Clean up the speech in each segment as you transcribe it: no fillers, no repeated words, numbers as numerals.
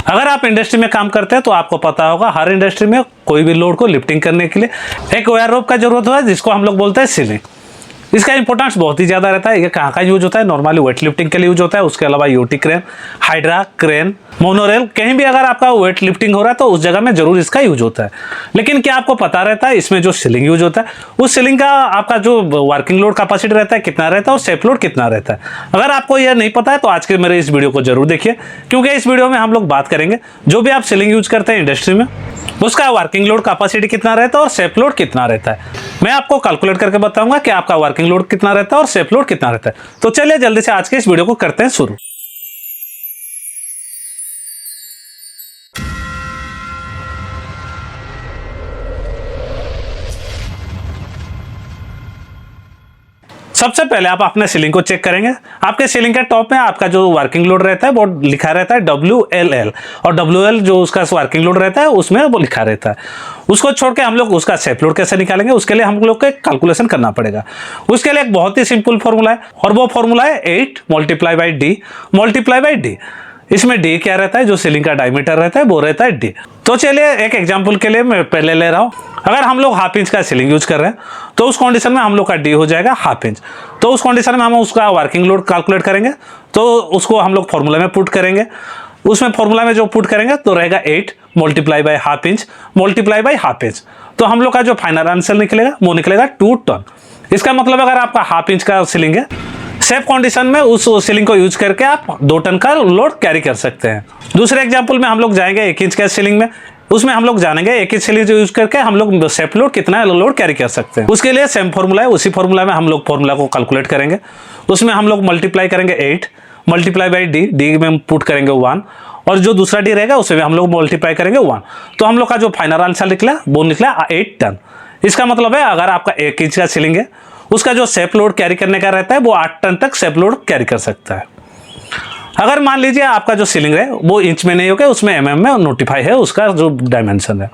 अगर आप इंडस्ट्री में काम करते हैं तो आपको पता होगा हर इंडस्ट्री में कोई भी लोड को लिफ्टिंग करने के लिए एक वायर रोप का जरूरत होता है, जिसको हम लोग बोलते हैं सीलिंग। इसका इंपॉर्टेंस बहुत ही ज़्यादा रहता है। ये कहाँ का यूज होता है? नॉर्मली वेट लिफ्टिंग के लिए यूज होता है। उसके अलावा UT crane, hydra crane, monorail, कहीं भी अगर आपका वेट लिफ्टिंग हो रहा है तो उस जगह में जरूर इसका यूज होता है। लेकिन क्या आपको पता रहता है इसमें जो सीलिंग यूज होता है उस सीलिंग का आपका जो वर्किंग लोड कैपेसिटी रहता है कितना रहता है और सेफ लोड कितना रहता है? अगर आपको यह नहीं पता है तो आज के मेरे इस वीडियो को जरूर देखिए, क्योंकि इस वीडियो में हम लोग बात करेंगे जो भी आप सीलिंग यूज करते हैं इंडस्ट्री में उसका वर्किंग लोड कैपेसिटी कितना रहता है और सेफ लोड कितना रहता है। मैं आपको कैलकुलेट करके बताऊंगा कि आपका वर्किंग लोड कितना रहता है और सेफ लोड कितना रहता है। तो चलिए जल्दी से आज के इस वीडियो को करते हैं शुरू। सबसे पहले आप अपने सीलिंग को चेक करेंगे। आपके सीलिंग के टॉप में आपका जो वर्किंग लोड रहता है वो लिखा रहता है WLL, और WL जो उसका वर्किंग लोड रहता है उसमें वो लिखा रहता है। उसको छोड़ के हम लोग उसका सेफ लोड कैसे निकालेंगे, उसके लिए हम लोग को एक कैलकुलेशन करना पड़ेगा। उसके लिए एक बहुत ही सिंपल फॉर्मूला है, और वो फॉर्मूला है 8 × D × D। इसमें D क्या रहता है? जो सीलिंग का डायमीटर रहता है वो रहता है D। तो चलिए एक एग्जांपल के लिए मैं पहले ले रहा हूँ। अगर हम लोग 1/2 इंच का सीलिंग यूज कर रहे हैं तो उस कंडीशन में हम लोग का D हो जाएगा 1/2 इंच। तो उस कंडीशन में हम उसका वर्किंग लोड कैलकुलेट करेंगे, तो उसको हम लोग फॉर्मूला में पुट करेंगे। उसमें फॉर्मूला में जो पुट करेंगे तो रहेगा 8 × 1/2 इंच × 1/2 इंच। तो हम लोग का जो फाइनल आंसर निकलेगा वो निकलेगा 2 टन। इसका मतलब अगर आपका 1/2 इंच का सीलिंग है, सेफ कंडीशन में उस सीलिंग को यूज करके आप 2 टन का लोड कैरी कर सकते हैं। दूसरे एग्जांपल में हम लोग जाएंगे 1 इंच का सीलिंग में। उसमें हम लोग जानेंगे 1 इंच सीलिंग यूज करके हम लोग सेफ लोड कितना लोड कैरी कर सकते हैं। उसके लिए सेम फॉर्मूला है, उसी फॉर्मूला में हम लोग फॉर्मूला को कैलकुलेट करेंगे। उसमें हम लोग मल्टीप्लाई करेंगे 8 × D में पुट करेंगे 1, और जो दूसरा D रहेगा उसमें हम लोग मल्टीप्लाई करेंगे 1। तो हम लोग का जो फाइनल आंसर निकला वो निकला 8 टन। इसका मतलब है अगर आपका 1 इंच का सीलिंग है उसका जो सेफ लोड कैरी करने का रहता है वो 8 टन तक सेफ लोड कैरी कर सकता है। अगर मान लीजिए आपका जो सीलिंग है वो इंच में नहीं होगा, उसमें mm में नोटिफाई है उसका जो डायमेंशन है।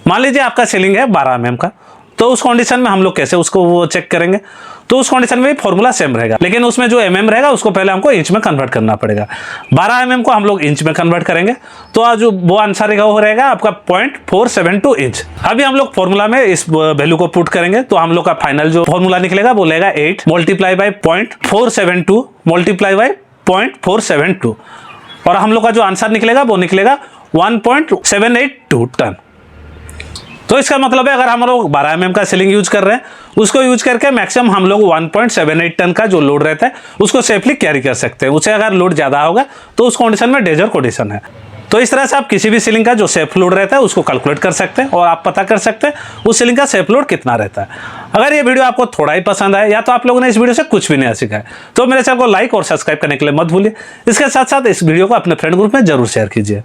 मान लीजिए आपका सीलिंग है 12 mm का, तो उस कंडीशन में हम लोग कैसे उसको वो चेक करेंगे? तो उस कंडीशन में भी फॉर्मूला सेम रहेगा, लेकिन उसमें जो mm रहेगा उसको पहले हमको इंच में कन्वर्ट करना पड़ेगा। 12 mm को हम लोग इंच में कन्वर्ट करेंगे तो आज जो वो आंसर रहेगा वो रहेगा आपका 0.472 इंच। अभी हम लोग फॉर्मूला में इस वैल्यू को पुट करेंगे तो हम लोग का फाइनल जो फॉर्मूला निकलेगा वो लेगा 8 × 0.472 × 0.472, और हम लोग का जो आंसर निकलेगा वो निकलेगा 1.782 टन। तो इसका मतलब है अगर हम लोग 12 mm का सीलिंग यूज कर रहे हैं उसको यूज करके मैक्सिमम हम लोग 1.78 टन का जो लोड रहता है उसको सेफली कैरी कर सकते हैं। उससे अगर लोड ज़्यादा होगा तो उस कंडीशन में डेंजर कंडीशन है। तो इस तरह से आप किसी भी सीलिंग का जो सेफ लोड रहता है उसको कैलकुलेट कर सकते हैं और आप पता कर सकते हैं उस सीलिंग का सेफ लोड कितना रहता है। अगर ये वीडियो आपको थोड़ा ही पसंद आए या तो आप लोगों ने इस वीडियो से कुछ भी नहीं सीखा है तो मेरे चैनल को लाइक और सब्सक्राइब करने के लिए मत भूलिए। इसके साथ साथ इस वीडियो को अपने फ्रेंड ग्रुप में जरूर शेयर कीजिए।